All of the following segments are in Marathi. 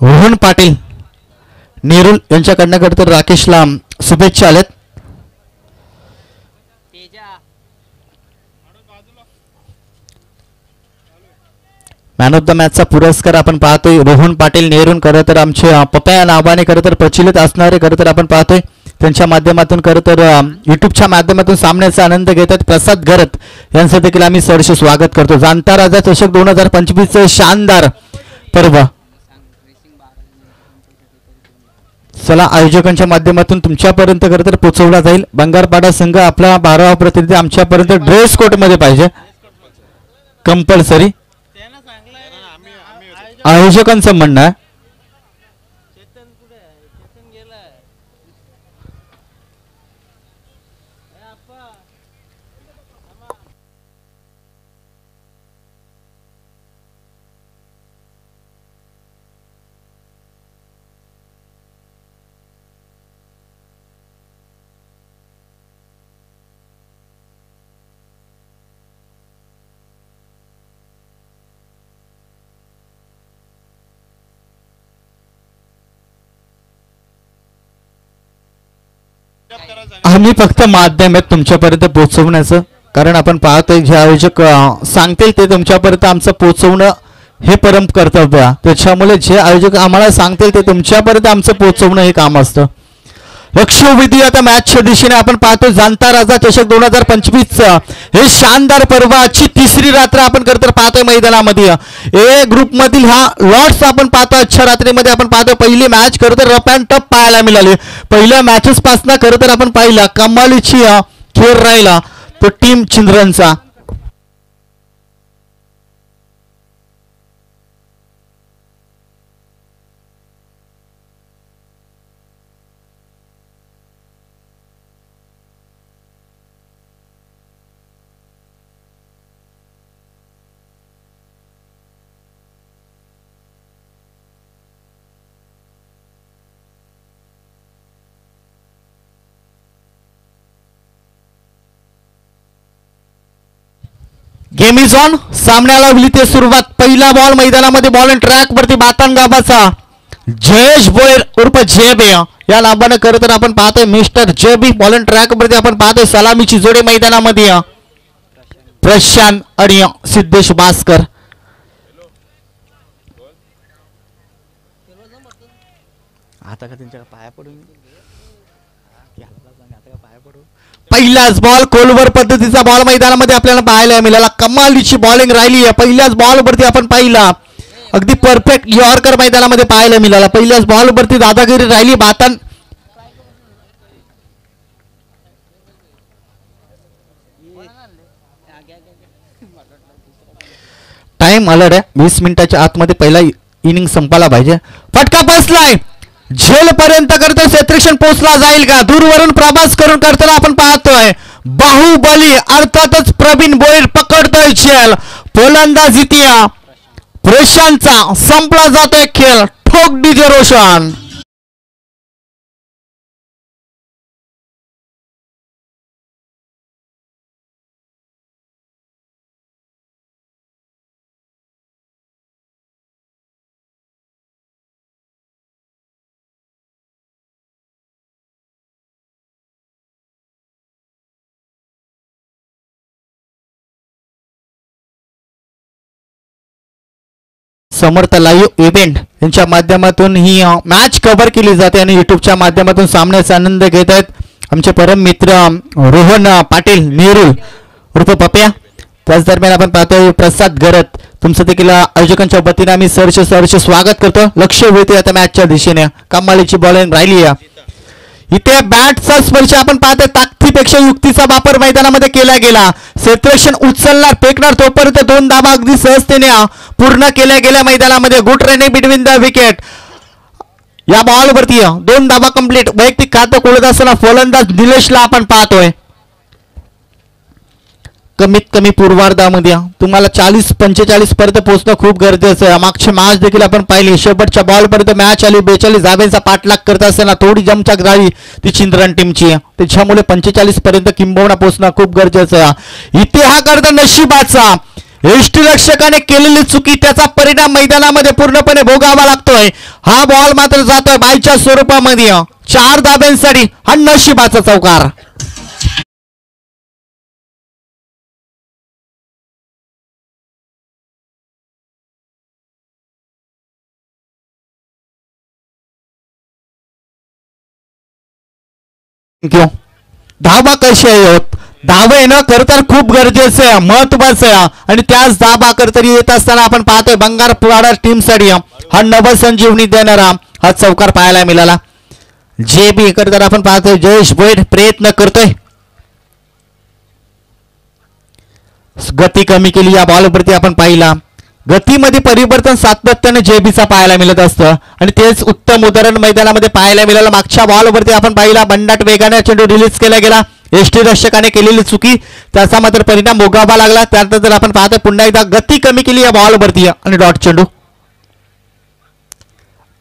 रोहन पाटील नेरुल यांच्याकडनं करत राकेशला शुभेच्छा आल्यात. मॅन ऑफ द मॅचचा पुरस्कार आपण पाहतोय रोहन पाटील नेरून खरं तर आमचे पप्या या नावाने खरं तर प्रचलित असणारे खरं तर आपण पाहतोय त्यांच्या माध्यमातून खरं तर युट्यूबच्या माध्यमातून सामन्याचा आनंद घेतात. प्रसाद घरत यांचं देखील आम्ही सहर्ष स्वागत करतो. जाणता राजा चषक 2025 शानदार पर्व चला आयोजकांच्या माध्यमातून तुमच्यापर्यंत खरं तर पोहोचवला जाईल. बंगारपाडा संघ आपला 12वा प्रतिनिधी आमच्यापर्यंत ड्रेस कोड मध्ये पाहिजे कंपल्सरी आयोजकांचं म्हणणं आहे. आम्ही फक्त माध्यम आहेत तुमच्यापर्यंत पोहोचवण्याचं कारण आपण पाहतोय जे आयोजक सांगतील ते तुमच्यापर्यंत आमचं पोहोचवणं हे परम कर्तव्य आहे. त्याच्यामुळे जे आयोजक आम्हाला सांगतील ते तुमच्यापर्यंत आमचं पोहोचवणं हे काम असतं. लक्षवेधी आता मॅचच्या दिशेने आपण पाहतो जाणता राजा चषक 2025 हे शानदार पर्वाची तिसरी रात्र आपण करत पाहतोय मैदानामध्ये. ए ग्रुप मधील हा लॉट्स आपण पाहतो. आजच्या रात्रीमध्ये आपण पाहतो पहिली मॅच खरं तर रफ अँड टफ पाहायला मिळाली. पहिल्या मॅचेस पासून खरं तर आपण पाहिला कमालीची खेळ राहिला तो टीम चिंद्रनचा. Game is on. सामन्याला होईल ते सुरुवात. पहिला बॉल मैदानामध्ये बॉल अँड ट्रॅक वरती बातांगाबाचा जयेश बोयर उर्फ जेबे या नावाने खरं तर आपण पाहतोय mister JB. Ball and track वरती आपण पाहतोय सलामीची जोडी मैदानामध्ये प्रशांत आणि सिद्धेश भास्कर. आता का त्यांच्या पाया पडून पहिलाच बॉल कोलवर पद्धतीचा बॉल मैदानामध्ये आपल्याला पाहायला मिळाला. कमालीची बॉलिंग राहिली आहे. पहिल्याच बॉल वरती आपण पाहिला अगदी परफेक्ट यॉर्कर मैदानामध्ये पाहायला मिळाला. पहिल्याच बॉल वरती दादागिरी राहिली. बातान टाइम अलर्ट आहे. 20 मिनिटाच्या आतमध्ये पहिला इनिंग संपायला पाहिजे. फटका बसलाय झेल पर्यंत करतो क्षेत्रक्षण पोहोचला जाईल का. दूरवरून प्रवास करून करताना आपण पाहतोय बाहुबली अर्थातच प्रवीण बोयर पकडतोय झेल. फलंदाज इतिया प्रशांतचा संपला जातोय खेळ. ठोक डीजे रोशन. समर्थ लाईव्ह इव्हेंट यांच्या माध्यमातून ही मॅच कव्हर केली जाते आणि युट्यूबच्या माध्यमातून सामन्याचा आनंद घेत आहेत आमचे परम मित्र रोहन पाटील नेरुल उर्फ पप्या. त्याच दरम्यान आपण पाहतोय प्रसाद घरत तुमचं देखील आयोजकांच्या वतीने आम्ही सहर्ष स्वागत करतो. लक्ष वेधते आता मॅचच्या दिशेने. कमालीची बॉलिंग राहिली आहे. इथे बॅटचा स्पर्श आपण पाहतोय ताकदीपेक्षा युक्तीचा वापर मैदानामध्ये केला गेला. क्षेत्रक्षण उचलणार फेकणार तोपर्यंत 2 धावा अगदी सहजतेने पूर्ण केल्या गेल्या मैदानामध्ये. Good running between the wicket. या बॉल वरती 2 धावा कंप्लीट. वैयक्तिक खातं खोलत असताना फलंदाज निलेशला आपण पाहतोय. कमीत कमी पूर्वार्धामध्ये तुम्हाला 40-45 पर्यंत पोहोचणं खूप गरजेचं आहे. मागची मॅच देखील आपण पाहिली. शेवटच्या बॉल पर्यंत मॅच आली. 42 धाब्यांचा पाठलाग करत असताना थोडी जमचाक झाली ती चिंद्रन टीमची. त्याच्यामुळे 45 पर्यंत किंबहुना पोहोचणं खूप गरजेचं आहे. इथे हा करता नशिबाचा यष्टीरक्षकाने केलेली चुकी त्याचा परिणाम मैदानामध्ये पूर्णपणे भोगावा लागतोय. हा बॉल मात्र जातोय बायच्या स्वरूपामध्ये 4 धाब्यांसाठी हा नशिबाचा चौकार. धाबा कशी आहे होत धाबा येणं खरं तर खूप गरजेचं आहे महत्वाचं आहे आणि त्याच धाबा तरी येत असताना आपण पाहतोय बंगारपाडा टीम साठी हा नवसंजीवनी देणारा हा चौकार पाहायला मिळाला. जे बी करताना आपण पाहतोय जयेश भोईर प्रयत्न करतोय गती कमी केली या बॉलवरती आपण पाहिला. गतीमध्ये परिवर्तन सातत्याने जेबीचा पाहायला मिळत असतं आणि तेच उत्तम उदाहरण मैदानामध्ये पाहायला मिळालं. मागच्या बॉलवरती आपण पाहिला बंडाट वेगाने चेंडू रिलीज केला गेला. यष्टीरक्षकाने केलेली चुकी त्याचा मात्र परिणाम भोगावा लागला. त्यानंतर आपण पाहतो पुन्हा एकदा गती कमी केली या बॉलवरती आणि डॉट चेंडू.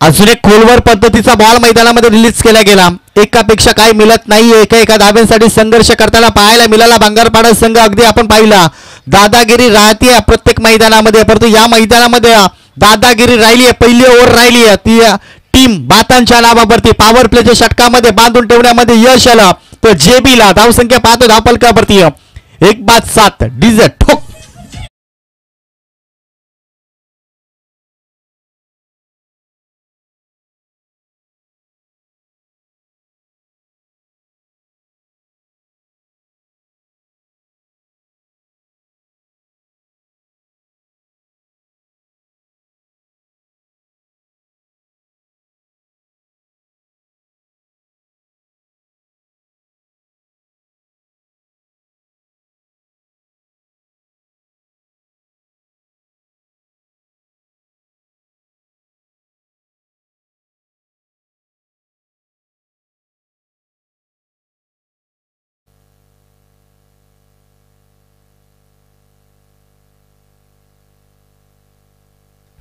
अजून एक खोलवर पद्धतीचा बॉल मैदानामध्ये रिलीज केला गेला. एकापेक्षा काही मिळत नाही एका धाब्यांसाठी संघर्ष करताना पाहायला मिळाला बंगारपाडा संघ. अगदी आपण पाहिला दादागिरी राहते प्रत्येक मैदानामध्ये परंतु या मैदानामध्ये दादागिरी राहिली आहे. पहिली ओव्हर राहिली आहे ती टीम बातांच्या नावावरती पॉवर प्लेच्या षटकामध्ये बांधून ठेवण्यामध्ये यश आलं. तो जेबीला धावसंख्या पाहतो धावफलकावरती 1-7 डीजे ठोक.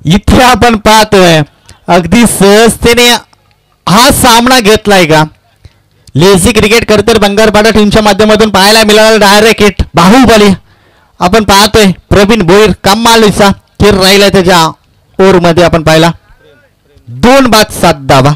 इथे आपण पाहतोय अगदी सहजतेने हा सामना घेतलाय का. लेझी क्रिकेट करतर बंगारपाडा टीमच्या माध्यमातून पाहायला मिळाला. डायरेक्ट हिट बाहुबली आपण पाहतोय प्रवीण भोईर कमालीचा खेळ राहिला त्याच्या ओव्हर मध्ये आपण पाहिला 2-7 धावा.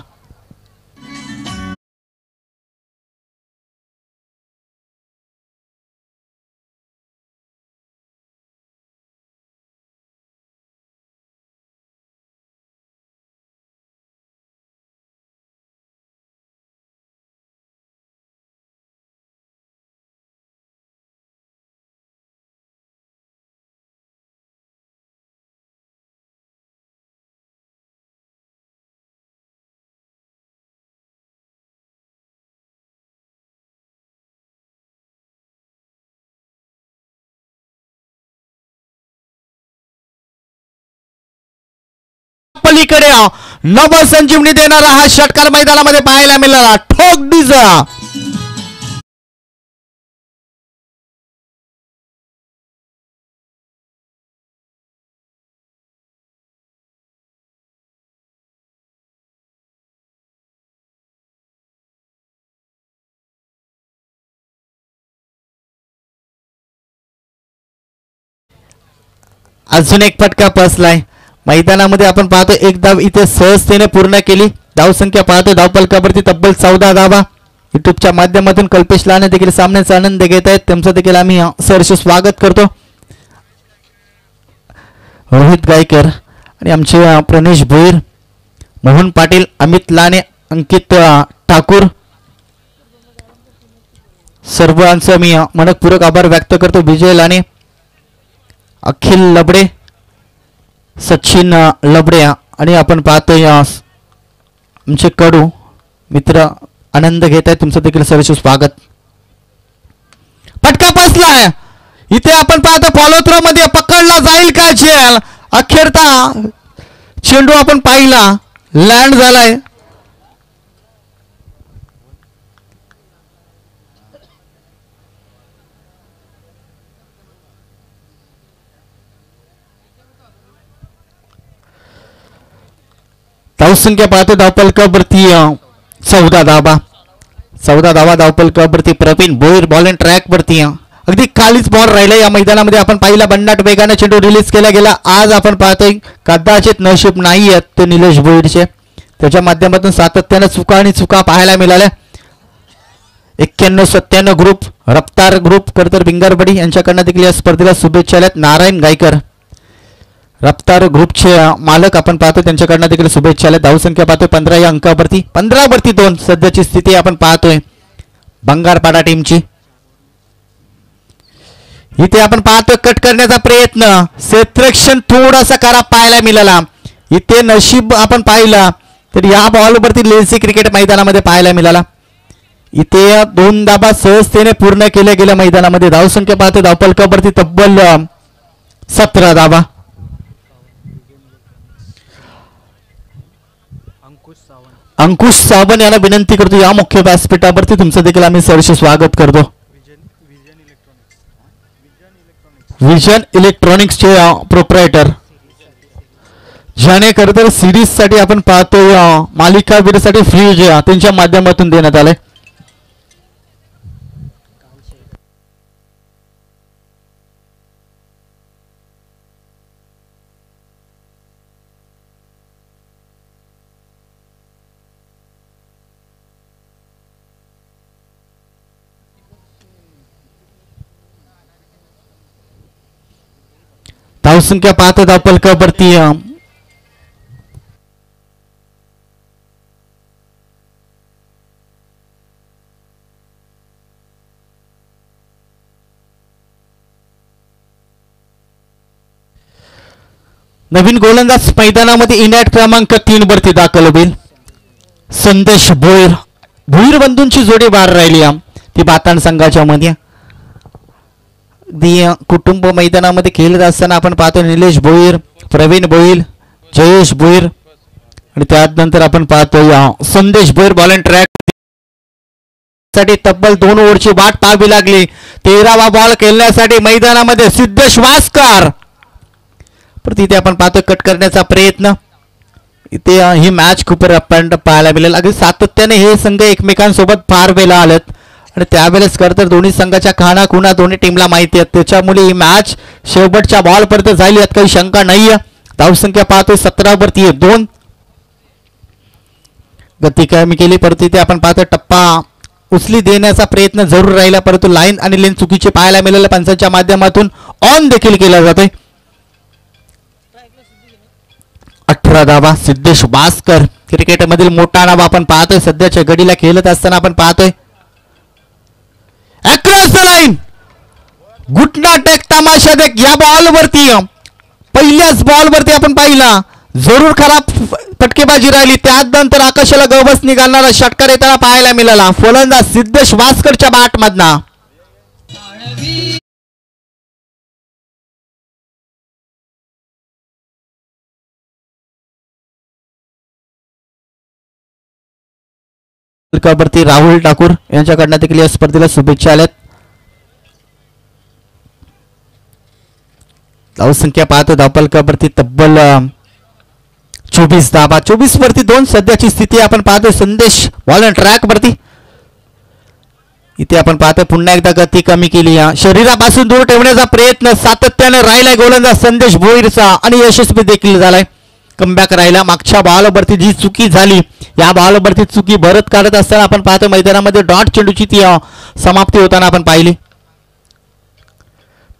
पलीकडे नवसंजीवनी देणारा हा षटकार मैदानामध्ये पाहायला मिळाला. ठोक डिजा अजून एक फटका बसलाय मैदानामध्ये आपण पाहतो. एक धाव इथे सहजतेने पूर्ण केली. धावसंख्या पाहतो धावफलकावरती तब्बल 14 धावा. युट्यूबच्या माध्यमातून कल्पेश लाने देखील सामन्याचा आनंद घेत आहेत त्यांचं देखील आम्ही सहर्ष स्वागत करतो. रोहित गायकर आणि आमचे प्रणेश भोईर मोहन पाटील अमित लाने अंकित ठाकूर सर्वांचं मी मनपूर्वक आभार व्यक्त करतो. विजय लाने अखिल लबडे सचिन लबडे आणि आपण पाहतोय आमचे कडू मित्र आनंद घेत आहेत तुमचं देखील सर्व स्वागत. फटका बसलाय इथे आपण पाहतो फॉलो थ्रो मध्ये पकडला जाईल का झेल. अखेरता चेंडू आपण पाहिला लँड झालाय. धावसंख्या पाहतो धावफलकावरती 14 धावा धावफलकावरती Pravin Bhoir ball and track वरती अगदी खालीच बॉल राहिला या मैदानामध्ये. आपण पाहिला बन्नाट वेगाने चेंडू रिलीज केला गेला. आज आपण पाहतोय कदाचित नशीब नाही आहेत ते निलेश भोईरचे. त्याच्या माध्यमातून सातत्यानं चुका आणि चुका पाहायला मिळाल्या. 91-97 ग्रुप रफ्तार ग्रुप करतर भिंगारवाडी यांच्याकडनं देखील या स्पर्धेला शुभेच्छा आल्यात. नारायण गायकर रफ्तार ग्रुपचे मालक आपण पाहतो त्यांच्याकडनं देखील शुभेच्छा आल्या. धावसंख्या पाहतोय 15 या अंकावरती 15 2 सध्याची स्थिती आपण पाहतोय बंगारपाडा टीमची. इथे आपण पाहतोय कट करण्याचा प्रयत्न क्षेत्ररक्षण थोडासा खराब पाहायला मिळाला. इथे नशीब आपण पाहिला तर या बॉलवरती लेन्सी क्रिकेट मैदानामध्ये पाहायला मिळाला. इथे 2 धाबा सहजतेने पूर्ण केल्या गेल्या मैदानामध्ये. धावसंख्या पाहतो धावपलकावरती तब्बल 17 धाबा. अंकुश सावंत यांना विनंती करतो या मुख्य व्यासपीठावरती तुमचं देखील आम्ही सहर्ष स्वागत करतो. विजन इलेक्ट्रॉनिक्सचे प्रोप्रायटर ज्याने खरं तर सिरीज साठी आपण पाहतोय मालिकावीरसाठी फ्रीज त्यांच्या माध्यमातून देण्यात आलंय. धावसंख्या पाहतो धावपलकावरती नवीन गोलंदाज मैदानामध्ये इनॅट क्रमांक 3 वरती दाखल होईल संदेश भोईर. भोईर बंधूंची जोडी बाहेर राहिली ती बातान संघाच्या मध्ये. कुटुंब मैदानामध्ये खेळत असताना आपण पाहतो निलेश भोईर, प्रवीण भोईर, जयेश भोईर आणि त्यानंतर आपण पाहतोय संदेश भोईर. बॉल अँड ट्रॅक साठी तब्बल 2 ओव्हरची वाट पाहावी लागली. 13वा बॉल खेळण्यासाठी मैदानामध्ये सिद्धेश वास्कर. पण तिथे आपण पाहतोय कट करण्याचा प्रयत्न. इथे ही मॅच खूप रप्पांड पाहायला मिळेल. अगदी सातत्याने हे संघ एकमेकांसोबत फार वेळा आलेत आणि त्यावेळेस खरं तर दोन्ही संघाच्या खाना खुणा दोन्ही टीमला माहिती आहेत. त्याच्यामुळे ही मॅच शेवटच्या बॉलपर्यंत जाईल यात काही शंका नाहीये. धावसंख्या पाहतोय 17 वरती 2. गती कमी केली परंतु इथे आपण पाहतोय टप्पा उचली देण्याचा प्रयत्न जरूर राहिला परंतु लाईन आणि लेन चुकीचे पाहायला मिळाले. पंचांच्या माध्यमातून ऑन देखील केला जातोय. 18 धावा सिद्धेश वास्कर क्रिकेटमधील मोठा नाव आपण पाहतोय. सध्याच्या घडीला खेळत असताना आपण पाहतोय अक्रॉस द लाईन घुटना टेक तमाशा देख. या बॉलवरती पहिल्याच बॉलवरती आपण पाहिला जरूर खराब फटकेबाजी राहिली. त्यानंतर आकाशाला गवस निघालणारा षटकार येताना पाहायला मिळाला फलंदाज सिद्धेश वास्करच्या बॅट मधना. वरती राहुल ठाकूर यांच्याकडनं देखील या स्पर्धेला शुभेच्छा आल्यात. धावसंख्या पाहतो धावपलकावरती तब्बल 24 धावा. 24 वरती 2 सध्याची स्थिती आपण पाहतोय. संदेश बॉल अँड ट्रॅक वरती. इथे आपण पाहतोय पुन्हा एकदा गती कमी केली. शरीरापासून दूर ठेवण्याचा प्रयत्न सातत्याने राहिलाय गोलंदाज संदेश भोईरचा आणि यशस्वी देखील झालाय. कमबॅक राहिला. मागच्या बॉलवरती जी चुकी झाली या बॉलवरती चुकी भरत काढत असताना आपण पाहतो मैदानामध्ये डॉट चेंडूची ती समाप्ती होताना आपण पाहिली.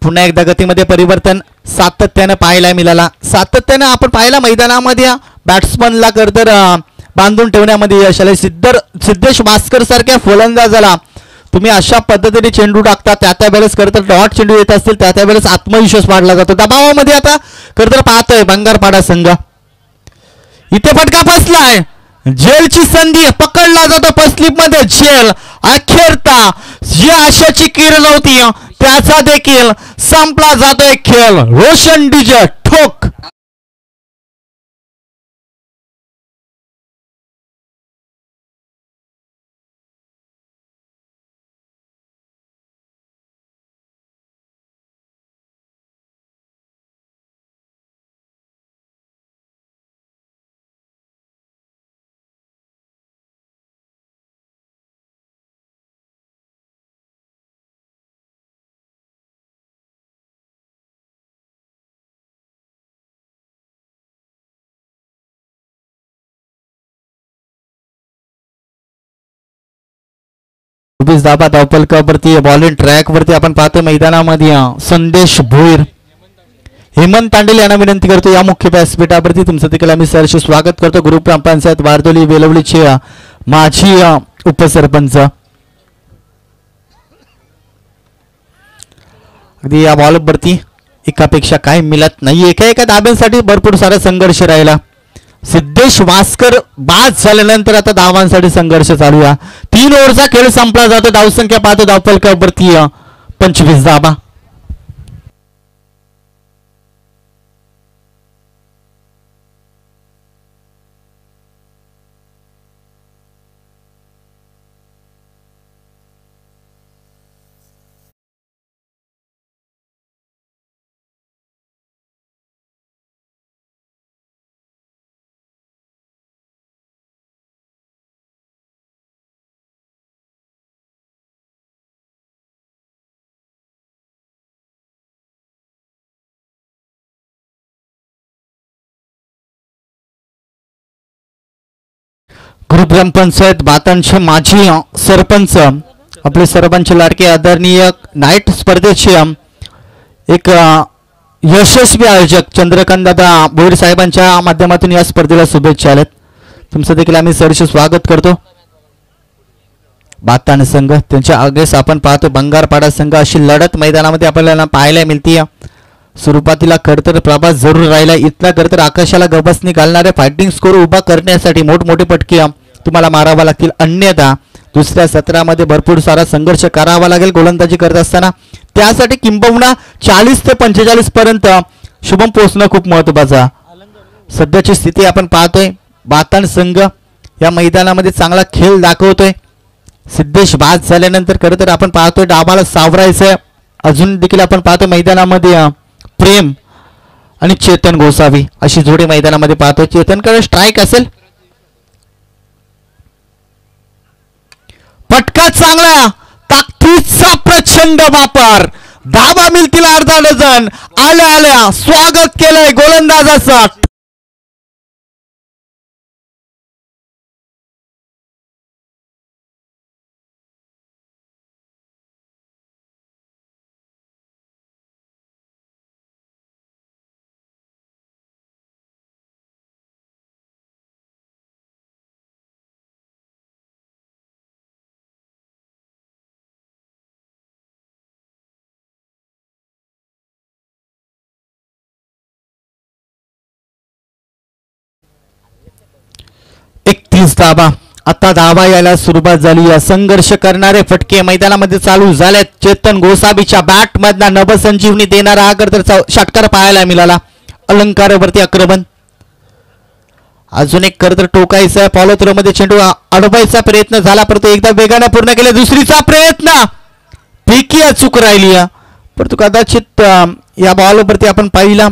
पुन्हा एकदा गतीमध्ये परिवर्तन सातत्याने पाहायला मिळाला. सातत्याने आपण पाहिला मैदानामध्ये बॅट्समनला करतर बांधून ठेवण्यामध्ये यश आले. सिद्धेश वास्कर सारख्या फलंदाजाला तुम्ही अशा पद्धतीने चेंडू टाकता त्या वेळेस करतर डॉट चेंडू येत असतील त्या वेळेस आत्मविश्वास वाढला जातो. दबावामध्ये आता करतर पाहतोय बंगारपाडा संघ. इथे फटका फसलाय. जेलची संधी पकडला जातो पस्लिप मध्ये जेल. अखेरता जी आशाची किरण होती त्याचा देखील संपला जातोय खेळ. रोशन डीजे ठोक. 24 धाबा धावफलकावरती बॉलिंग ट्रॅक वरती आपण पाहतो मैदानामध्ये संदेश भोईर हेमंत तांडेल यांना विनंती करतो या मुख्य व्यासपीठावरती तुमचं देखील आम्ही सहर्ष स्वागत करतो. ग्रुप ग्रामपंचायत वारदोली वेलवलीचे माजी उपसरपंच. अगदी या बॉलवरती एकापेक्षा काय मिळत नाही. एका धाब्यांसाठी भरपूर सारा संघर्ष राहिला. सिद्धेश वास्कर बाद झाल्यानंतर आता धावांसाठी संघर्ष चालू आहे. 3 ओव्हरचा खेळ संपला जातो. धावसंख्या पाहतो धावफलकावरती 25 धाबा. ग्रुप ग्रामपंचायत बातांचे माजी सरपंच आपले सरपंच लाडके आदरणीय नाईट स्पर्धेचे एक यशस्वी आयोजक चंद्रकांत दादा भोईर साहेबांच्या माध्यमातून या स्पर्धेला शुभेच्छा आल्यात. तुमचं देखील आम्ही सहर्ष स्वागत करतो. बातान संघ त्यांच्या आगेस आपण पाहतो बंगारपाडा संघ. अशी लढत मैदानामध्ये आपल्याला पाहायला मिळते. सुरुवातीला खडतर प्रभास जरूर राहिला. इथला खडतर आकाशाला गबसनी घालणारे फायटिंग स्कोर उभा करण्यासाठी मोठमोठे पटकी तुम्हाला मारावा लागतील. अन्यथा दुसऱ्या सत्रामध्ये भरपूर सारा संघर्ष करावा लागेल गोलंदाजी करत असताना. त्यासाठी किंबहुना 40 ते 45 पर्यंत शुभम पोहोचणं खूप महत्त्वाचं. सध्याची स्थिती आपण पाहतोय बातान संघ या मैदानामध्ये चांगला खेळ दाखवतोय. सिद्धेश बाद झाल्यानंतर खरं तर आपण पाहतोय डाबाला सावरायचं. अजून देखील आपण पाहतो मैदानामध्ये प्रेम आणि चेतन गोसावी अशी जोडी मैदानामध्ये पाहतो. चेतनकडे स्ट्राईक असेल. फटका चांगला ताकदीचा प्रचंड वापर. धाबा मिळतील अर्धा डझन. आल्या स्वागत केलंय गोलंदाजाचं. धाबा आता धाबा यायला सुरुवात झाली. संघर्ष करणारे फटके मैदानामध्ये चालू झालेत. चेतन गोसाबीच्या बॅट मधला नवसंजीवनी देणारा हा तर षटकार पाहायला मिळाला. अलंकारावरती आक्रमण. अजून एक खरं तर टोकायचा फॉलो थ्रो मध्ये चेंडू अडवायचा प्रयत्न झाला परंतु एकदा वेगाने पूर्ण केले. दुसरीचा प्रयत्न पैकी चूक राहिली परंतु कदाचित या बॉलवरती आपण पाहिला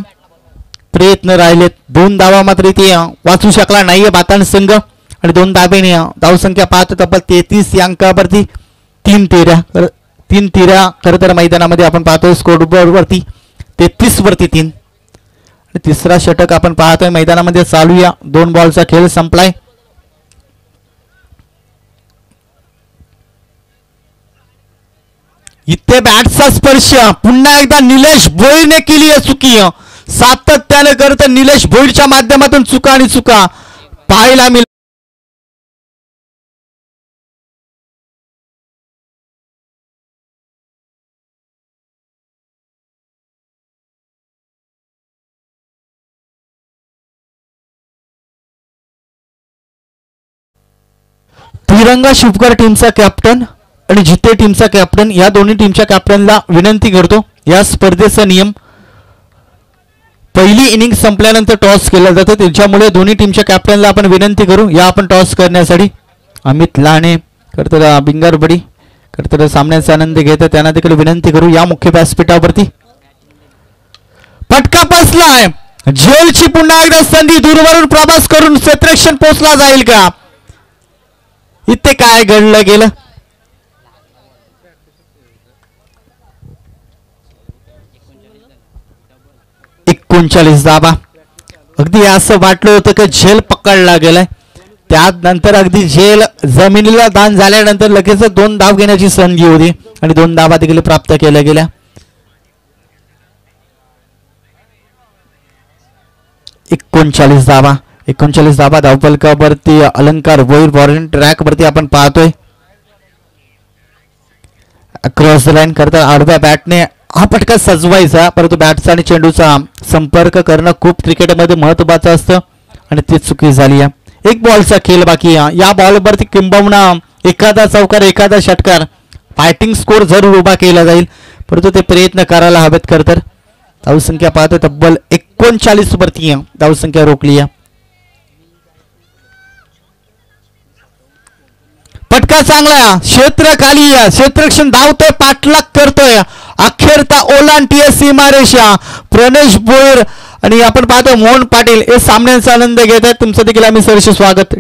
प्रयत्न राहिलेत. 2 धावा मात्र इथे वाचू शकला नाहीये बातान संघ आणि 2 धाबेने धावसंख्या पाहतो तब्बल 33 या अंकावरती 3 तिऱ्या खरं तर मैदानामध्ये आपण पाहतोय. स्कोरबोर्ड वरती 33 वरती 3 आणि तिसरा षटक आपण पाहतोय मैदानामध्ये चालू या. 2 बॉलचा खेळ संपलाय. इथे बॅटचा स्पर्श पुन्हा एकदा निलेश भोईरने केली आहे चुकी. सातत्याने करत निलेश भोईरच्या माध्यमातून चुका आणि चुका पाहायला मिळाल्या. तिरंगा शुभकर टीमचा कॅप्टन आणि जिते टीमचा कॅप्टन या दोन्ही टीमच्या कॅप्टनला विनंती करतो. या स्पर्धेचा नियम पहिली इनिंग संपल्यानंतर टॉस केला जातो. त्याच्यामुळे दोन्ही टीमच्या कॅप्टनला आपण विनंती करू या आपण टॉस करण्यासाठी. अमित लाणे करतर बिंगारबडी करतर सामन्याचा आनंद घेत त्यांना देखील विनंती करू या मुख्य व्यासपीठावरती. फटका बसलाय. झेलची पुन्हा एकदा संधी दूरवरून प्रवास करून क्षेत्ररक्षण पोहोचला जाईल का. इथे काय घडलं गेलं. धाबा. अगदी असं वाटलं होतं की झेल पकडला गेलाय त्यानंतर अगदी झेल जमिनीला दान झाल्यानंतर लगेच 2 धाव घेण्याची संधी होती आणि 2 धावा देखील प्राप्त केल्या गेल्या. 39 धावा धावफलकावरती अलंकार भोईर फॉरेन ट्रॅक वरती आपण पाहतोय. क्रॉस लाईन करता आडव्या बॅटने हा फटका सजवायचा, परंतु बॅटचा आणि चेंडूचा संपर्क करणं खूप क्रिकेटमध्ये महत्वाचं असतं आणि ती चुकी झाली आहे. एक बॉलचा खेळ बाकी या बॉलवरती किंबहुना एखादा चौकार एखादा षटकार फायटिंग स्कोर जरूर उभा केला जाईल, परंतु ते प्रयत्न करायला हवेत. तर धावसंख्या पाहतो तब्बल 39 वरती धावसंख्या रोखली आहे. फटका चांगला क्षेत्र खाली क्षेत्ररक्षण धावतोय, पाठलाग करतोय, अखेरता ओलांडतीय सीमारेषा प्रणेश भोईर आणि आपण पाहतो मोहन पाटील हे सामन्याचा आनंद घेत आहेत. तुमचं देखील आम्ही सहर्ष स्वागत.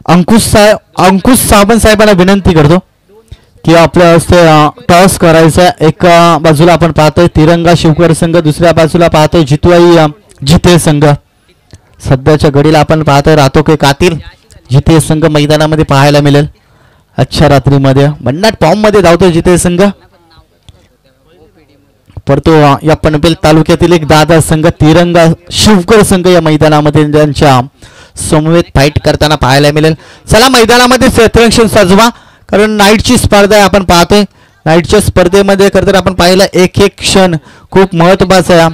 अंकुश सावंत साहेबांना विनंती करतो की आपल्या हस्ते टॉस करायचा. एका बाजूला आपण पाहतोय तिरंगा शिवकर संघ, दुसऱ्या बाजूला पाहतोय जितवाई जिते संघ. सध्याच्या घडीला आपण पाहतोय राहतो के कातील जिते संघ मैदानामध्ये पाहायला मिळेल. अच्छा रात्रीमध्ये भन्नाट फॉर्म मध्ये धावतोय जिते संघ. परंतु या पनवेल तालुक्यातील एक दादा संघ तिरंगा शिवकर संघ या मैदानामध्ये त्यांच्या समवेत फाईट करताना पाहायला मिळेल. चला मैदानामध्ये क्षेत्ररक्षण सजवा, कारण नाईटची स्पर्धा आहे. आपण पाहतोय नाईटच्या स्पर्धेमध्ये करताना आपण पाहिलं एक एक क्षण खूप महत्वाचा आहे.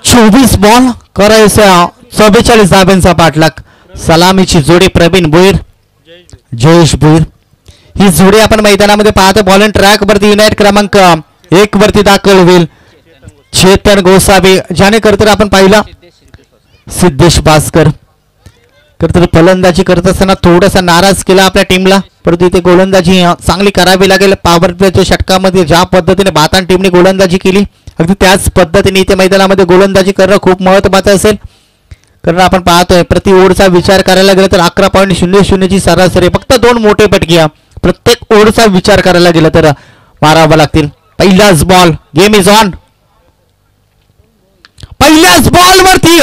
24 बॉल करायचा 44 धाब्यांचा पाठलाग. सलामीची जोडी प्रवीण भोईर जयेश भोईर ही जोडी आपण मैदानामध्ये पाहतो. बॉल अँड ट्रॅक वरती युनाइट क्रमांक 1 वरती दाखल होईल चेतन गोसावी, ज्याने करतर आपण पाहिला सिद्धेश भास्कर तर फलंदाजी करत असताना थोडासा नाराज केला आपल्या टीमला, परंतु इथे गोलंदाजी चांगली करावी लागेल. पॉवर प्लेच्या षटकामध्ये ज्या पद्धतीने बातान टीमने गोलंदाजी केली अगदी त्याच पद्धतीने इथे मैदानामध्ये गोलंदाजी करणं खूप महत्त्वाचं असेल. कारण आपण पाहतोय प्रति ओव्हरचा विचार करायला गेला तर 11.00 ची सरासरी, फक्त 2 मोठे पटकी प्रत्येक ओव्हरचा विचार करायला गेला तर मारावा लागतील. पहिलाच बॉल, गेम इज ऑन. पहिल्याच बॉल वरती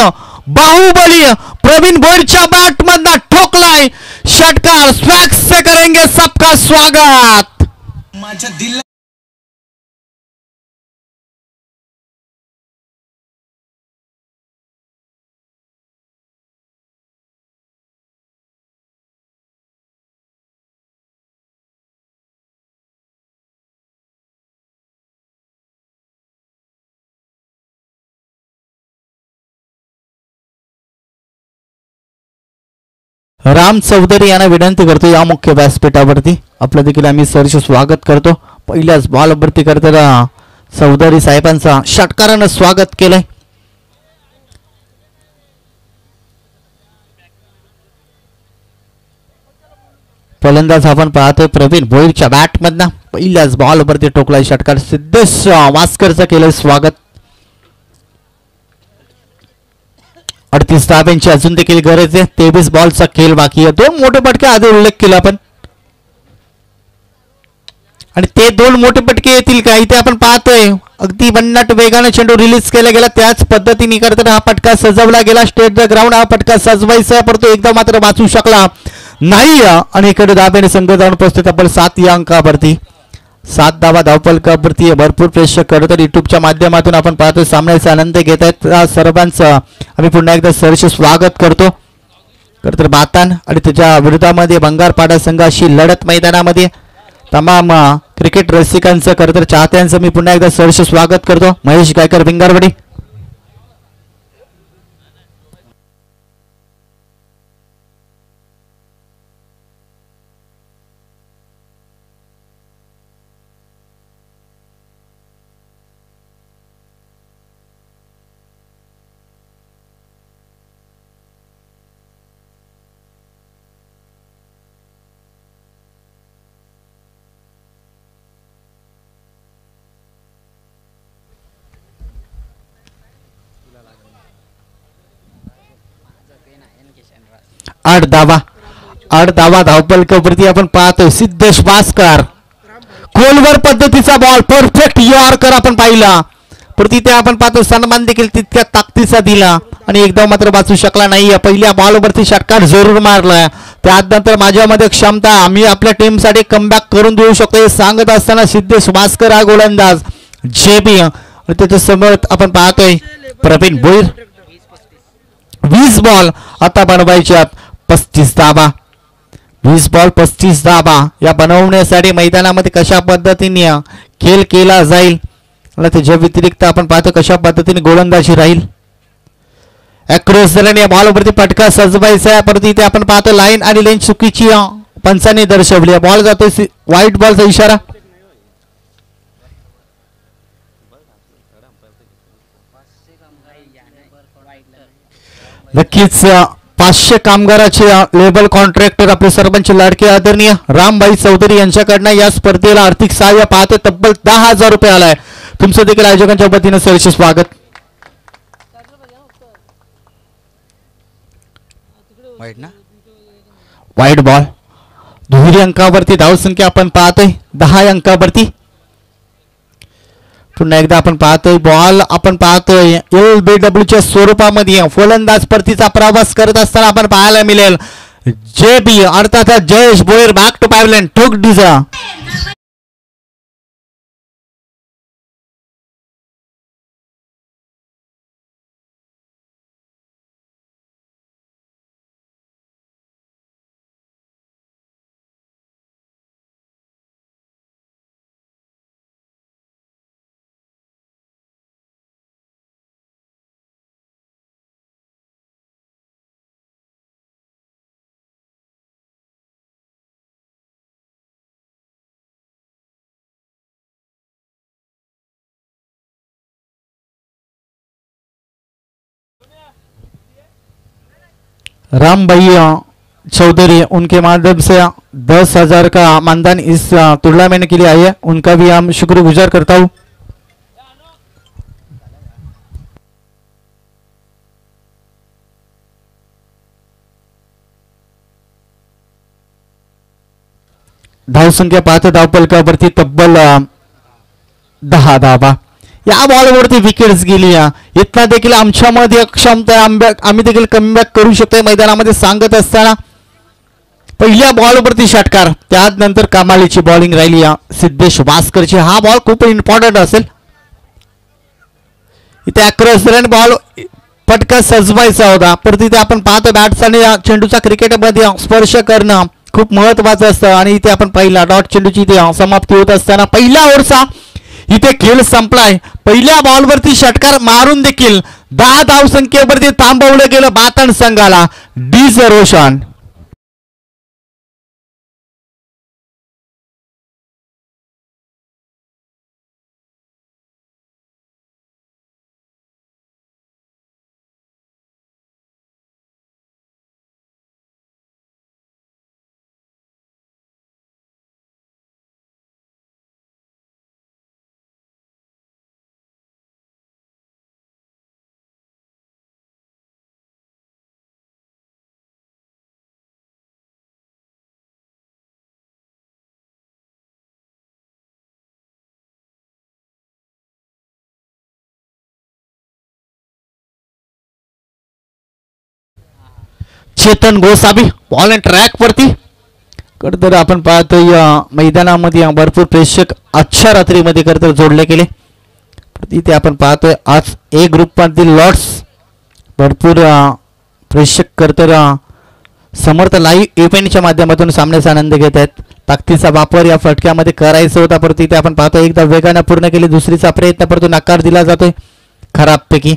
बाहुबली प्रवीण भोईरच्या बॅट मधनं ठोकलाय षटकार. स्वैग से करेंगे सबका स्वागत. माझ्या दिल राम चौधरी यांना विनंती करतो या मुख्य व्यासपीठावरती आपलं देखील आम्ही सहर्ष स्वागत करतो. पहिल्याच बॉल वरती करताना चौधरी साहेबांचा षटकारानं स्वागत केलंय. फलंदाज आपण पाहतोय प्रवीण भोईरच्या बॅट मधनं पहिल्याच बॉल वरती ठोकलाय षटकार. सिद्धेश वास्करचं केलंय स्वागत. 38 धाब्यांची अजून देखील गरज आहे. 23 बॉलचा खेळ बाकी आहे. 2 मोठे पटके आधी उल्लेख केला आपण, आणि ते 2 मोठे पटके येतील का इथे आपण पाहतोय. अगदी भन्नाट वेगाने चेंडू रिलीज केला गेला, त्याच पद्धतीने करताना हा पटका सजवला गेला. स्टेट द ग्राउंड हा पटका सजवायचा, परंतु एकदा मात्र वाचू शकला नाही आणि इकडे धाब्याने संघ जाऊन पोहोचते तब्बल 7 या अंकावरती. 7 धावा धावफलकावरती. भरपूर प्रेक्षक खरं तर युट्यूबच्या माध्यमातून आपण पाहतो सामन्याचा आनंद घेत आहेत. सर्वांचं आम्ही पुन्हा एकदा सहर्ष स्वागत करतो. खरं तर बातान आणि त्याच्या विरोधामध्ये बंगारपाडा संघाशी लढत मैदानामध्ये तमाम क्रिकेट रसिकांचं खरं तर चाहत्यांचं मी पुन्हा एकदा सहर्ष स्वागत करतो. महेश गायकर भिंगारवाडी. आठ धावा धावपलकावरती आपण पाहतोय. सिद्धेश भास्कर खोलवर पद्धतीचा बॉल, परफेक्ट यॉर्कर आपण पाहिला, पण तिथे आपण पाहतो सन्मान देखील तितक्या ताकदीचा दिला आणि एकदा मात्र वाचू शकला नाही. पहिल्या बॉलवरती षटकार जरूर मारलाय, त्यानंतर माझ्यामध्ये क्षमता, आम्ही आपल्या टीमसाठी कमबॅक करून देऊ शकतो हे सांगत असताना सिद्धेश भास्कर हा गोलंदाज जेबी आणि त्याच्या समोर आपण पाहतोय प्रवीण भोईर. 20 बॉल आता बनवायच्यात 35 धावा. 20 बॉल 35 धावा या बनवण्यासाठी मैदानामध्ये कशा पद्धतीने खेळ केला जाईल आणि त्याच्या व्यतिरिक्त आपण पाहतो कशा पद्धतीने गोलंदाजी राहील. अक्रॉस झाल्याने या बॉलवरती पटका सजवायचा आहे, परंतु इथे आपण पाहतो लाईन आणि लेन चुकीची पंचाने दर्शवली. बॉल जातोय व्हाईट बॉलचा इशारा. नक्कीच 500 कामगाराचे लेबर कॉन्ट्रॅक्टर आपले सरपंच लाडके आदरणीय रामभाई चौधरी यांच्याकडनं या स्पर्धेला आर्थिक सहाय्य पाहतो तब्बल 10,000 रुपये आलाय. तुमचं देखील आयोजकांच्या वतीनं सहर्ष स्वागत. वाईट बॉल. दुहेरी अंकावरती धावसंख्या आपण पाहतोय 10 अंकावरती. पुन्हा एकदा आपण पाहतोय बॉल आपण पाहतोय LBW च्या स्वरूपामध्ये फलंदाज परतीचा प्रवास करत असताना आपण पाहायला मिळेल JB अर्थात जयेश भोईर बॅक टू पायलॅन ठोक डिझा. राम भाई चौधरी, उनके माध्यम से 10,000 का मानदान इस टूर्नामेंट के लिए आई है, उनका भी हम शुक्रगुजार करता हूँ। धावसंख्या पाहतो धावपलकावरती तब्बल 10 धावा। या बॉलवरती विकेट्स गेली, इतना देखील आमच्यामध्ये क्षमता आहे, आम्ही देखील कमबॅक करू शकतो मैदानामध्ये सांगत असताना पहिल्या बॉलवरती षटकार, त्यानंतर कमालीची बॉलिंग राहिली सिद्धेश वास्करची। हा बॉल खूप इम्पॉर्टंट असेल, इथे अक्रॉस रन बॉल पटका सजवायचा होता, पण तिथे आपण पाहतो बॅट्समॅन या चेंडूचा क्रिकेटमध्ये स्पर्श करणं खूप महत्वाचं असतं आणि इथे आपण पहिला डॉट चेंडूची इथे समाप्ती होत असताना पहिल्या ओव्हरचा इथे खेळ संपलाय। पहिल्या बॉलवरती षटकार मारून देखील 10 धावसंख्येवरती थांबवलं गेलं बातण संघाला। डीज Roshan Chetan Gosavi ball and track वरती तर आपण पाहतो या मैदानामध्ये भरपूर प्रेक्षक आजच्या रात्रीमध्ये तर जोडले गेले। इथे आपण पाहतोय आज ए ग्रुप मधील लॉट्स भरपूर प्रेक्षक करतर समर्थ लाईव्ह इव्हेंटच्या माध्यमातून सामन्याचा आनंद घेत आहेत। ताकदीचा वापर या फटक्यामध्ये करायचा होता, परंतु इथे आपण पाहतो एकदा वेगाने पूर्ण केली, दुसरीचा प्रयत्न परंतु नकार दिला जातोय खराबपैकी।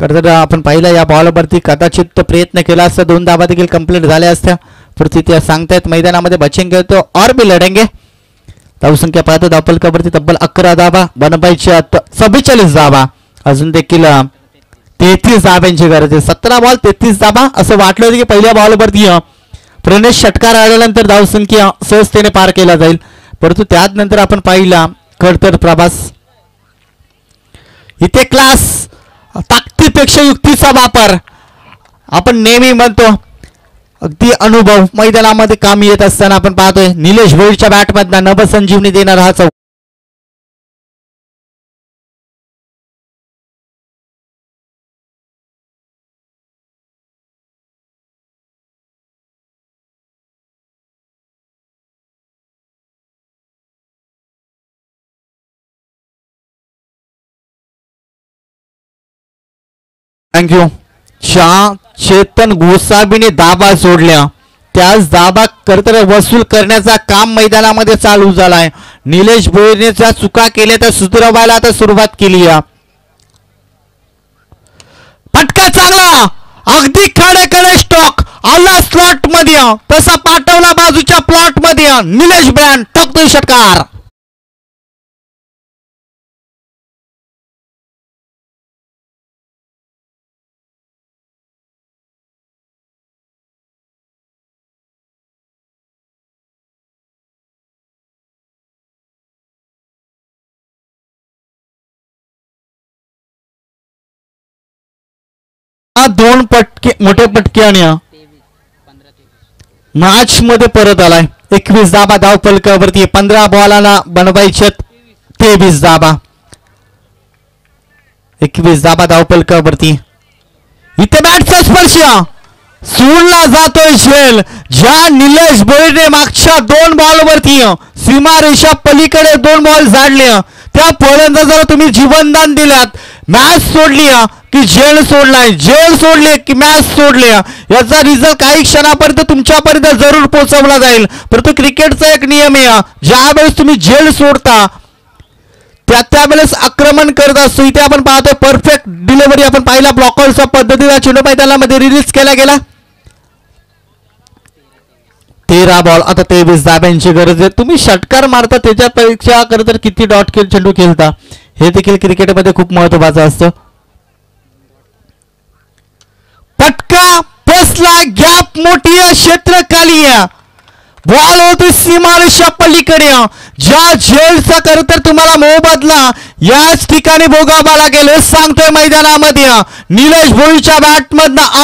तर आपण पाहिलं या बॉलवरती कदाचित प्रयत्न केला असता 2 धावा देखील कंप्लीट झाल्या असत्या, परंतु ते सांगतायत मैदानामध्ये बचेंगे तो और भी लढेंगे। धावसंख्या पाहतो धावपलकावरती तब्बल 11 धावा बनवायच्या 44 धावा, अजून देखील 33 धाव्यांची गरज आहे। 17 बॉल 33 धावा असं वाटलं होतं की पहिल्या बॉलवरती प्रणेश षटकार आल्यानंतर धावसंख्या सहजतेने पार केला जाईल, परंतु त्यानंतर आपण पाहिला खडतर प्रभास इथे क्लास ताकदीपेक्षा युक्तीचा वापर आपण नेहमी म्हणतो, अगदी अनुभव मैदानामध्ये काम येत असताना आपण पाहतोय निलेश भोईरच्या बॅटमधनं नवसंजीवनी देणारा हा चौक। थँक्यू। चेतन गोसावीने दाबा सोडल्या, त्याच दाबा करतर वसूल करण्याचा काम मैदानामध्ये चालू झालाय। निलेश भोईरने ज्या चुका केल्या त्या सुधारवायला आता सुरुवात केली आहे। फटका चांगला, अगदी खडे स्टॉक आला स्लॉट मध्ये, तसा पाठवला बाजूच्या प्लॉट मध्ये, निलेश ब्रँड टोकतोय षटकार। दोन पटके मोठे पटके आणि मॅच मध्ये परत आलाय। 21 धाबा धाव फलकावरती, 15 बॉलाला बनवायचे 23 धाबा। 21 धाबा धाव फलकावरती, इथे बॅटचा स्पर्श सोडला जातोय झेल। ज्या निलेश भोईरने मागच्या 2 बॉलवरती सीमारेषा पलीकडे 2 बॉल झाडले, त्या फलंदाजाला तुम्ही जीवनदान दिलात। मॅच सोडली की जेल सोडलाय, जेल सोडले की मॅच सोडले, याचा रिझल्ट काही क्षणापर्यंत तुमच्यापर्यंत जरूर पोहोचवला जाईल, परंतु क्रिकेटचा एक नियम आहे, ज्यावेळेस तुम्ही जेल सोडता त्यावेळेस आक्रमण करत असतो। इथे आपण पाहतोय परफेक्ट डिलिव्हरी आपण पाहिला, ब्लॉकरच्या पद्धतीने चेंडू मैदानामध्ये रिलीज केला गेला। 13 बॉल आता 23 धाब्यांची गरज आहे। तुम्ही षटकार मारता त्याच्यापेक्षा तर किती डॉट चेंडू खेळता हे देखील क्रिकेटमध्ये खूप महत्त्वाचं असतं। पटका बसला गॅप मोठी आहे क्षेत्रखाली बॉल होतो सीमारेषा पलीकडे ज्या झेलचा खरं तर तुम्हाला मोबदला याच ठिकाणी भोगावा लागेल हे सांगतोय मैदानामध्ये निलेश भोईच्या बॅटमधनं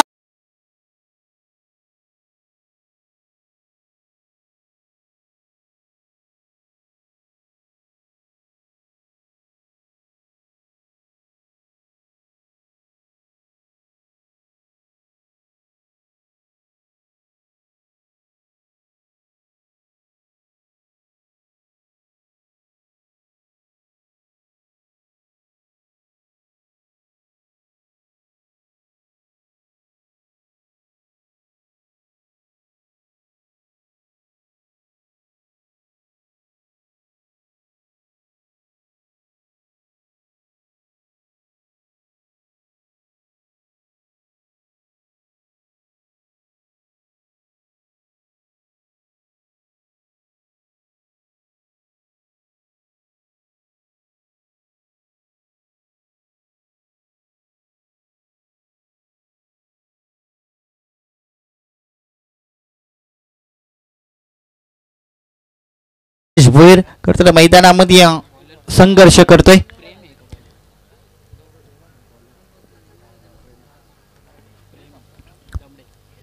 भोईर करतोय मैदानामध्ये संघर्ष करतोय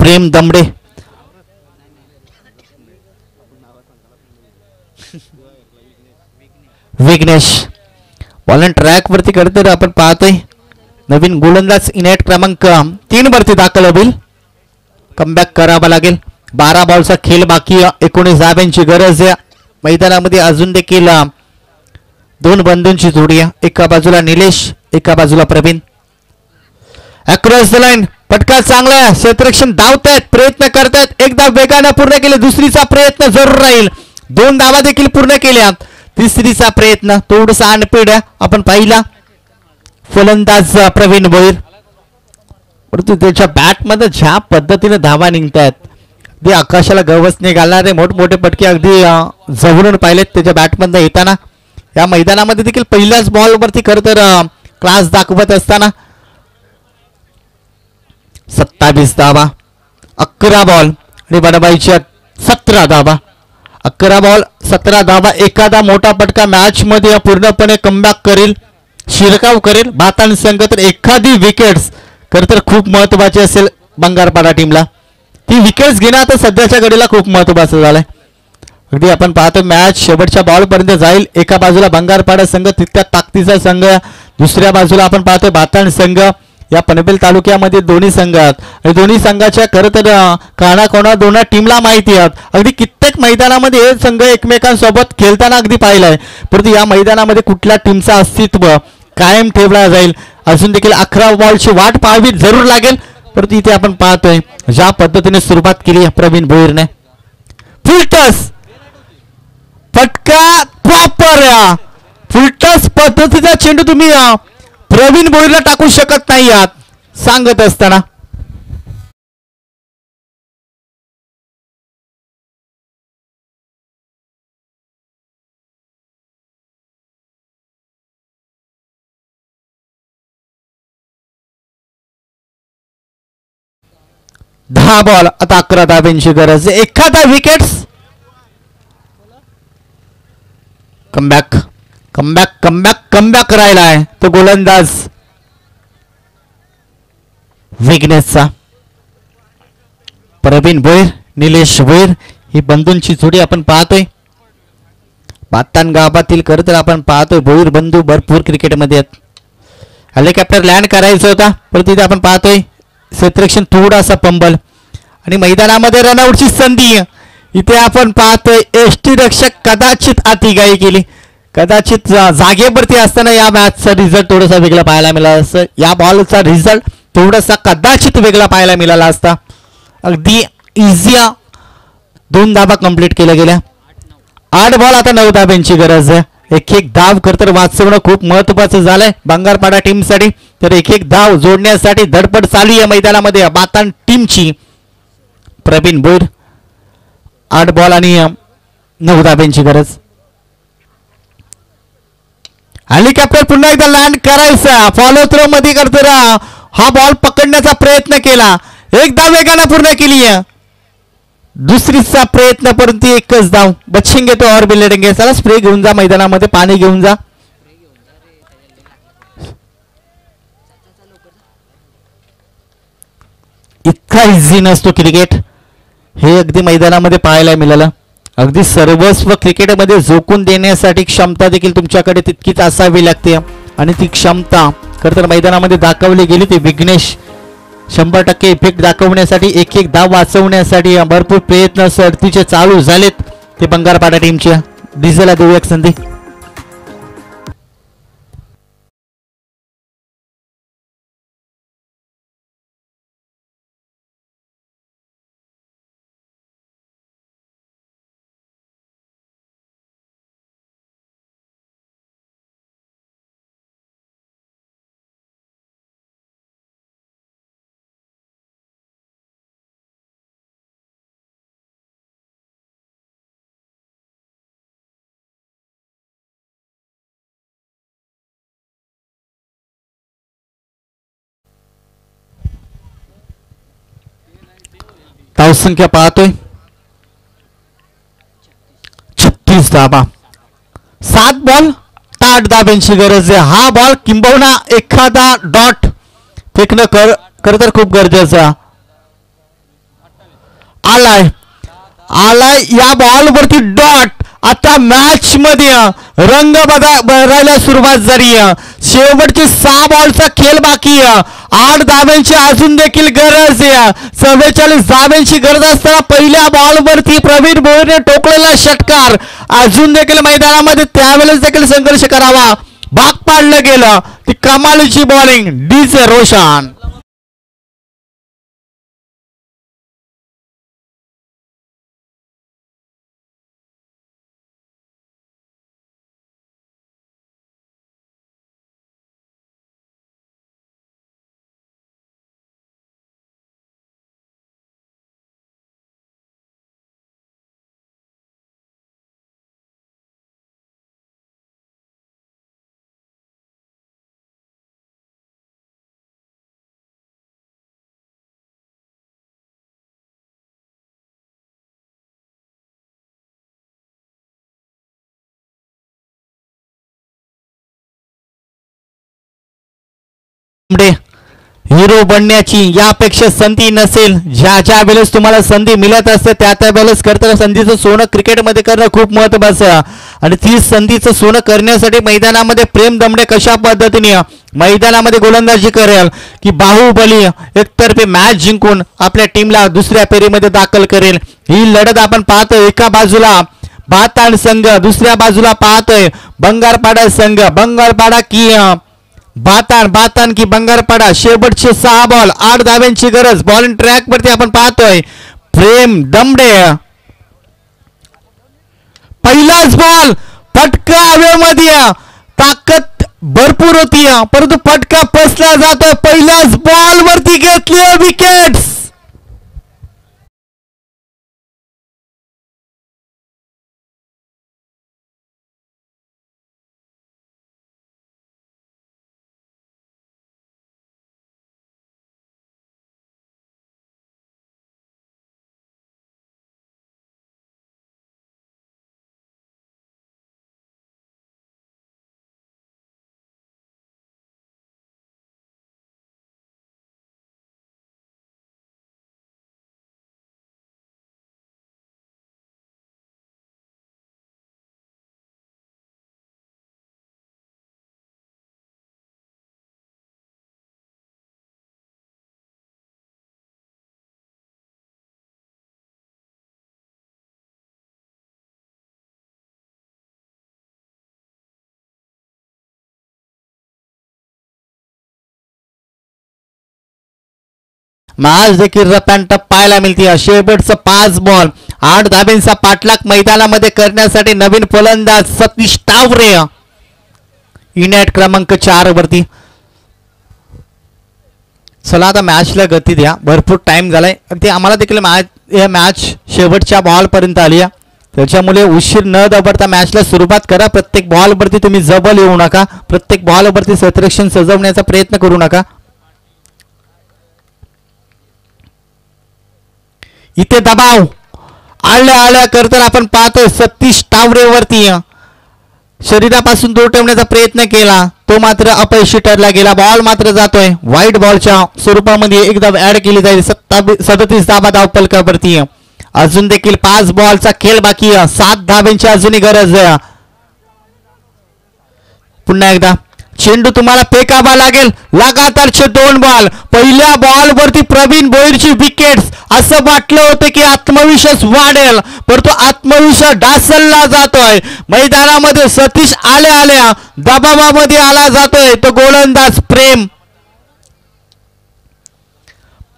प्रेम दमडे विघ्नेश बॉल ट्रॅक वरती करतोय आपण पाहतोय नवीन गोलंदाज इनेट क्रमांक 3 वरती दाखल होईल कमबॅक करावा लागेल 12 बॉलचा खेळ बाकी 19 धाब्यांची गरज आहे मैदानामध्ये अजून देखील 2 बंधूंची जोडी आहे एका बाजूला निलेश एका बाजूला प्रवीण अक्रॉस द लाईन पटका चांगला आहे क्षेत्ररक्षण धावतायत प्रयत्न करतायत एकदा वेगाने पूर्ण केले दुसरीचा प्रयत्न जरूर राहील 2 धावा देखील पूर्ण केल्या तिसरीचा प्रयत्न थोडासा अनपेड आपण पाहिला फलंदाज प्रवीण भोईर परंतु त्याच्या बॅटमध्ये ज्या पद्धतीने धावा निघतायत अगदी आकाशाला गवसणे घालणारे मोठमोठे पटके अगदी जवळून पाहिलेत त्याच्या बॅटमधनं येताना या मैदानामध्ये देखील पहिल्याच बॉलवरती खरं तर क्लास दाखवत असताना 27 धावा 11 बॉल आणि बनवायच्या 17 धावा 11 बॉल 17 धावा एखादा मोठा पटका मॅच मध्ये पूर्णपणे कमबॅक करेल शिरकाव करेल भातान संघ तर एखादी विकेट्स खरं तर खूप महत्वाची असेल बंगारपाडा टीमला ती विकेट्स घेणं आता सध्याच्या घडीला खूप महत्वाचं झालंय अगदी आपण पाहतो मॅच शेवटच्या बॉल पर्यंत जाईल एका बाजूला बंगारपाडा संघ तितक्या ताकदीचा संघ दुसऱ्या बाजूला आपण पाहतोय भातान संघ या पनवेल तालुक्यामध्ये दोन्ही संघ आहेत आणि दोन्ही संघाच्या खरं तर कानाकोना दोन्ही टीमला माहिती आहेत अगदी कित्येक मैदानामध्ये हे संघ एकमेकांसोबत खेळताना अगदी पाहिलंय परंतु या मैदानामध्ये कुठल्या टीमचं अस्तित्व कायम ठेवला जाईल अजून देखील 11 बॉलची वाट पाहावी जरूर लागेल परंतु इथे आपण पाहतोय ज्या पद्धतीने सुरुवात केली प्रवीण भोईरने फुलटस फटका प्रॉपर फुलटस पद्धतीचा चेंडू तुम्ही प्रवीण भोईरला टाकू शकत नाही आहात सांगत असताना दहा बॉल आता 11 धाब्यांची गरज एखादा wickets comeback comeback comeback comeback राहिलाय तो गोलंदाज विघ्नेशचा प्रवीण भोईर निलेश भोईर ही बंधूंची जोडी आपण पाहतोय बातान गावातील खरं तर आपण पाहतोय भोईर बंधू भरपूर क्रिकेटमध्ये आहेत हेलिकॉप्टर लँड करायचं होता परंतु इथे आपण पाहतोय क्षेत्ररक्षण थोडासा पंबल आणि मैदानामध्ये रनआउटची संधी इथे आपण पाहतोय एसटी रक्षक कदाचित अतिगाई केली कदाचित जागेवरती असताना या मॅचचा रिझल्ट थोडासा वेगळा पाहायला मिळाला असता या बॉलचा रिझल्ट थोडासा कदाचित वेगळा पाहायला मिळाला असता अगदी इझी 2 धाबा कंप्लीट केल्या गेल्या 8 बॉल आता 9 धाब्यांची गरज आहे एक धाव खरं वाचवणं खूप महत्वाचं झालंय बंगारपाडा टीमसाठी तर एक धाव जोडण्यासाठी धडपड चालू आहे मैदानामध्ये बातान टीमची प्रवीण भोईर 8 बॉल आणि 9 धाब्यांची गरज हेलिकॉप्टर पुन्हा एकदा लँड करायचा फॉलो थ्रो मध्ये करतो हा बॉल पकडण्याचा प्रयत्न केला एकदा वेगानं पूर्ण केली आहे. दुसरीचा प्रयत्न परंतु एकच धाव. बचेंगे तो और भी लढेंगे. चला स्प्रे घेऊन जा मैदानामध्ये, पाणी घेऊन जा. इतका इझी नसतो क्रिकेट, हे अगदी मैदानामध्ये पाहायला मिळालं. अगदी सर्वस्व क्रिकेटमध्ये झोकून देण्यासाठी क्षमता देखील तुमच्याकडे तितकीच असावी लागते आणि ती क्षमता खरं तर मैदानामध्ये दाखवली गेली. ती विघ्नेश 100% इफेक्ट दाखवण्यासाठी, एक एक धाव वाचवण्यासाठी भरपूर प्रयत्न सरतीचे चालू झालेत. ते बंगारपाडा टीमच्या. डिझेलला देऊ एक संधी. धावसंख्या पाहतोय 36 धाबा. 7 बॉल 8 धाब्यांची गरज आहे. हा बॉल किंबहुना एखादा डॉट फेकणं खरं तर खूप गरजेचं आलाय या बॉल वरती डॉट. आता मॅच मध्ये रंग बदलायला सुरुवात झाली. शेवटचे 6 बॉलचा खेळ बाकी. 8 धाब्यांची अजून देखील गरज आहे. 44 धाब्यांची गरज असताना पहिल्या बॉल वरती प्रवीण भोईरने ठोकलेला षटकार. अजून देखील मैदानामध्ये त्यावेळेस देखील संघर्ष करावा भाग पाडलं गेलं. ती कमालीची बॉलिंग डीजे रोशन. हिरो बनण्याची यापेक्षा संधी नसेल. ज्या वेळेस तुम्हाला संधी मिळत असते त्या वेळेस करताना संधीचं सोनं क्रिकेटमध्ये करणं खूप महत्त्वाचं. आणि ती संधीचं सोनं करण्यासाठी मैदानामध्ये प्रेम दमडे कशा पद्धतीने मैदानामध्ये गोलंदाजी करेल की बाहुबली एकतर्फे मॅच जिंकून आपल्या टीमला दुसऱ्या फेरीमध्ये दाखल करेल. ही लढत आपण पाहतोय. एका बाजूला बातान संघ, दुसऱ्या बाजूला पाहतोय बंगारपाडा संघ. बंगारपाडा की बातान की बंगारपाडा. शेवटचे 6 बॉल 8 धाब्यांची गरज. बॉलिंग ट्रॅक वरती आपण पाहतोय प्रेम दमडे. पहिलाच बॉल फटका हवेमध्ये. ताकद भरपूर होती परंतु फटका फसला जातोय. पहिल्याच बॉल वरती घेतली विकेट्स. मॅच देखील रफ अँड टफ पाहायला मिळते. शेवटचं 5 बॉल 8 धाब्यांचा पाठलाग मैदानामध्ये करण्यासाठी नवीन फलंदाज सतीश टावरे इनॅट क्रमांक 4 वरती. चला आता मॅचला गती द्या. भरपूर टाइम झालाय. ते आम्हाला देखील मॅच शेवटच्या बॉल पर्यंत आली आहे. त्याच्यामुळे उशीर न दबडता मॅचला सुरुवात करा. प्रत्येक बॉल वरती तुम्ही जबल येऊ नका. प्रत्येक बॉल वरती सतरक्षण सजवण्याचा प्रयत्न करू नका. इथे दबाव आळ्या आळ्या करताना आपण पाहतोय सतीश तावरेवरती शरीरापासून दूर ठेवण्याचा प्रयत्न केला, तो मात्र अपयशी ठरला गेला. बॉल मात्र जातोय व्हाईट बॉलच्या स्वरूपामध्ये एकदा ऍड केली जाईल. 37 धाबा धावफलकावरती. अजून देखील 5 बॉलचा खेळ बाकी आहे. 7 धाब्यांची अजूनही गरज आहे. पुन्हा एकदा चेंडू तुम्हाला फेकावा लागेल. लगातारचे 2 बॉल. पहिल्या बॉल वरती प्रवीण भोईरची विकेट्स. असं वाटलं होतं की आत्मविश्वास वाढेल, परंतु आत्मविश्वास ढासळला जातोय. मैदानामध्ये सतीश आल्या आल्या दबावामध्ये आला जातोय तो गोलंदाज प्रेम.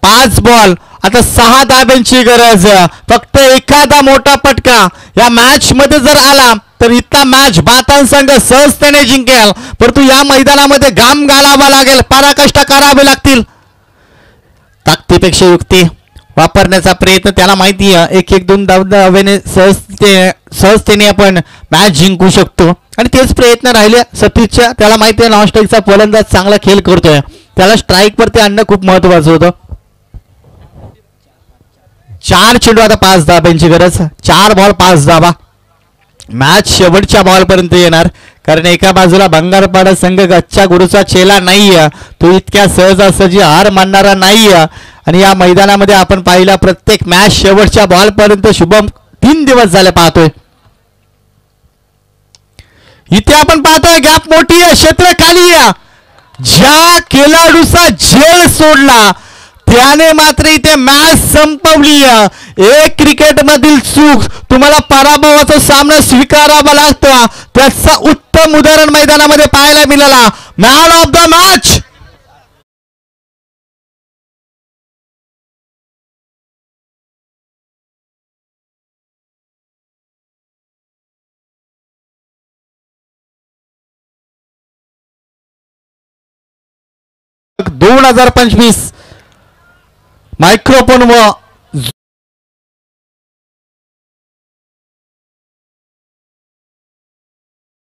5 बॉल आता 6 धाब्यांची गरज. फक्त एखादा मोठा फटका या मॅच मध्ये जर आला तर इथला मॅच बातान संघ सहजतेने जिंकेल, परंतु या मैदानामध्ये घाम घालावा लागेल, पराकष्ट करावे लागतील. ताकदीपेक्षा युक्ती वापरण्याचा प्रयत्न त्याला माहिती आहे. 1-1-2 धावेने सहजतेने आपण मॅच जिंकू शकतो आणि तेच प्रयत्न राहिले सतीशच्या. त्याला माहिती आहे नॉनस्ट्राईकचा फलंदाज चांगला खेळ करतोय, त्याला स्ट्राईक वरती आणणं खूप महत्वाचं होतं. 4 चेंडू आता 5 धाब्यांची गरज. 4 बॉल 5 धाबा. मॅच शेवटच्या बॉल पर्यंत येणार, कारण एका बाजूला भंगारपाडा संघ गच्च्या गुरुचा चेला नाहीये, तो इतक्या सहजासहजी हार मानणारा नाहीये. आणि या मैदानामध्ये आपण पाहिला प्रत्येक मॅच शेवटच्या बॉल पर्यंत शुभम 3 दिवस झाले पाहतोय. इथे आपण पाहतोय गॅप मोठी आहे, क्षेत्र खाली आहे. ज्या खेळाडूचा झेल सोडला त्याने मात्र इथे मॅच संपवली. एक क्रिकेट मधील चूक तुम्हाला पराभवाचा सामना स्वीकारावा लागतो, त्याचा उत्तम उदाहरण मैदानामध्ये पाहायला मिळाला. Man of the match $2025 microphone व